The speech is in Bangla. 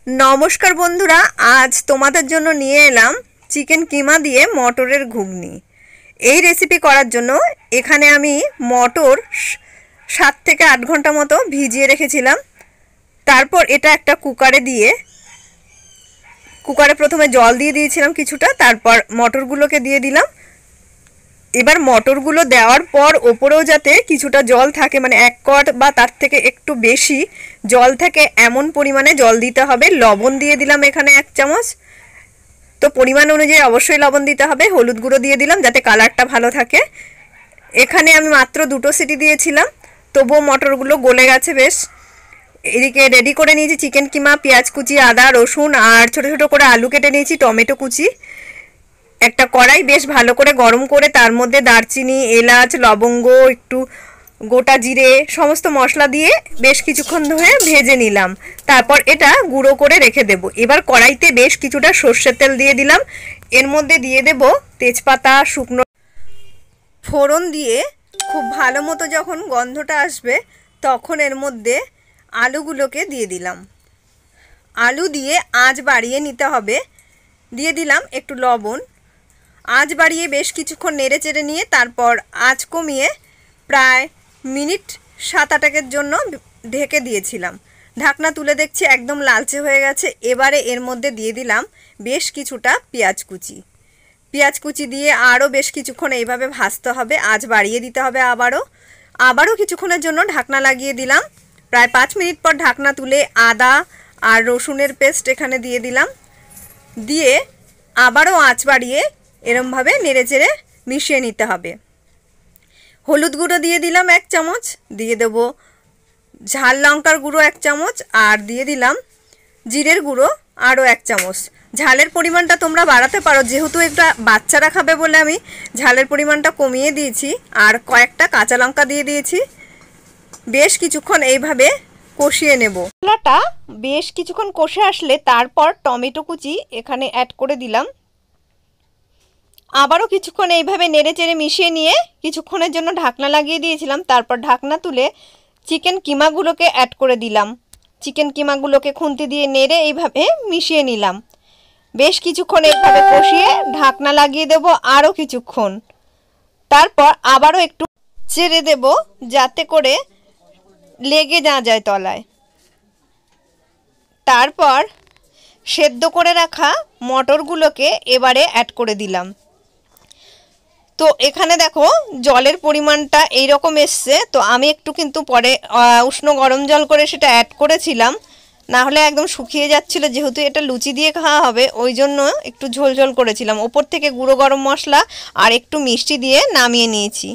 নমস্কার বন্ধুরা, আজ তোমাদের জন্য নিয়ে এলাম চিকেন কিমা দিয়ে মটরের ঘুগনি। এই রেসিপি করার জন্য এখানে আমি মটর 7 থেকে 8 ঘন্টা মতো ভিজিয়ে রেখেছিলাম। তারপর এটা একটা কুকারে প্রথমে জল দিয়ে দিয়েছিলাম কিছুটা, তারপর মটরগুলোকে দিয়ে দিলাম। এবার মটরগুলো দেওয়ার পর ওপরেও যাতে কিছুটা জল থাকে, মানে 1 কোয়াট বা তার থেকে একটু বেশি জল থাকে এমন পরিমাণে জল দিতে হবে। লবণ দিয়ে দিলাম এখানে 1 চামচ, তো পরিমাণ অনুযায়ী অবশ্যই লবণ দিতে হবে। হলুদ গুঁড়ো দিয়ে দিলাম যাতে কালারটা ভালো থাকে। এখানে আমি মাত্র 2টো সিটি দিয়েছিলাম, তবুও মটরগুলো গলে গেছে বেশ। এদিকে রেডি করে নিয়েছি চিকেন কিমা, পেঁয়াজ কুচি, আদা রসুন আর ছোটো ছোটো করে আলু কেটে নিয়েছি, টমেটো কুচি। একটা কড়াই বেশ ভালো করে গরম করে তার মধ্যে দারচিনি, এলাচ, লবঙ্গ, একটু গোটা জিরে সমস্ত মশলা দিয়ে বেশ কিছুক্ষণ ধরে ভেজে নিলাম। তারপর এটা গুঁড়ো করে রেখে দেব। এবার কড়াইতে বেশ কিছুটা সর্ষের তেল দিয়ে দিলাম। এর মধ্যে দিয়ে দেব তেজপাতা, শুকনো ফোড়ন দিয়ে খুব ভালো মতো যখন গন্ধটা আসবে তখন এর মধ্যে আলুগুলোকে দিয়ে দিলাম। আলু দিয়ে আঁচ বাড়িয়ে নিতে হবে। দিয়ে দিলাম একটু লবণ। আঁচ বাড়িয়ে বেশ কিছুক্ষণ নেড়ে চেড়ে নিয়ে তারপর আঁচ কমিয়ে প্রায় মিনিট 7-8 জন্য ঢেকে দিয়েছিলাম। ঢাকনা তুলে দেখছি একদম লালচে হয়ে গেছে। এবারে এর মধ্যে দিয়ে দিলাম বেশ কিছুটা পেঁয়াজ কুচি দিয়ে আরও বেশ কিছুক্ষণ এইভাবে ভাজতে হবে। আঁচ বাড়িয়ে দিতে হবে। আবারও কিছুক্ষণের জন্য ঢাকনা লাগিয়ে দিলাম। প্রায় 5 মিনিট পর ঢাকনা তুলে আদা আর রসুনের পেস্ট এখানে দিয়ে দিলাম। দিয়ে আবারও আঁচ বাড়িয়ে এরমভাবে নেড়ে চেড়ে মিশিয়ে নিতে হবে। হলুদ গুঁড়ো দিয়ে দিলাম 1 চামচ, দিয়ে দেবো ঝাল লঙ্কার গুঁড়ো 1 চামচ, আর দিয়ে দিলাম জিরের গুঁড়ো আরও 1 চামচ। ঝালের পরিমাণটা তোমরা বাড়াতে পারো, যেহেতু একটা বাচ্চারা খাবে বলে আমি ঝালের পরিমাণটা কমিয়ে দিয়েছি। আর কয়েকটা কাঁচা লঙ্কা দিয়ে দিয়েছি। বেশ কিছুক্ষণ এইভাবে কষিয়ে নেব। মশলাটা বেশ কিছুক্ষণ কষে আসলে তারপর টমেটো কুচি এখানে অ্যাড করে দিলাম। আবারও কিছুক্ষণ এইভাবে নেড়ে চেড়ে মিশিয়ে নিয়ে কিছুক্ষণের জন্য ঢাকনা লাগিয়ে দিয়েছিলাম। তারপর ঢাকনা তুলে চিকেন কিমাগুলোকে অ্যাড করে দিলাম। চিকেন কিমাগুলোকে খুন্তি দিয়ে নেড়ে এইভাবে মিশিয়ে নিলাম। বেশ কিছুক্ষণ এইভাবে কষিয়ে ঢাকনা লাগিয়ে দেব আরও কিছুক্ষণ। তারপর আবারও একটু চেড়ে দেব যাতে করে লেগে না যায় তলায়। তারপর সেদ্ধ করে রাখা মটরগুলোকে এবারে অ্যাড করে দিলাম। তো এখানে দেখো জলের পরিমাণটা এইরকম এসছে। তো আমি একটু কিন্তু পরে উষ্ণ গরম জল করে সেটা অ্যাড করেছিলাম, না হলে একদম শুকিয়ে যাচ্ছিল। যেহেতু এটা লুচি দিয়ে খাওয়া হবে ওই জন্য একটু ঝোল ঝোল করেছিলাম। ওপর থেকে গুঁড়ো গরম মশলা আর একটু মিষ্টি দিয়ে নামিয়ে নিয়েছি।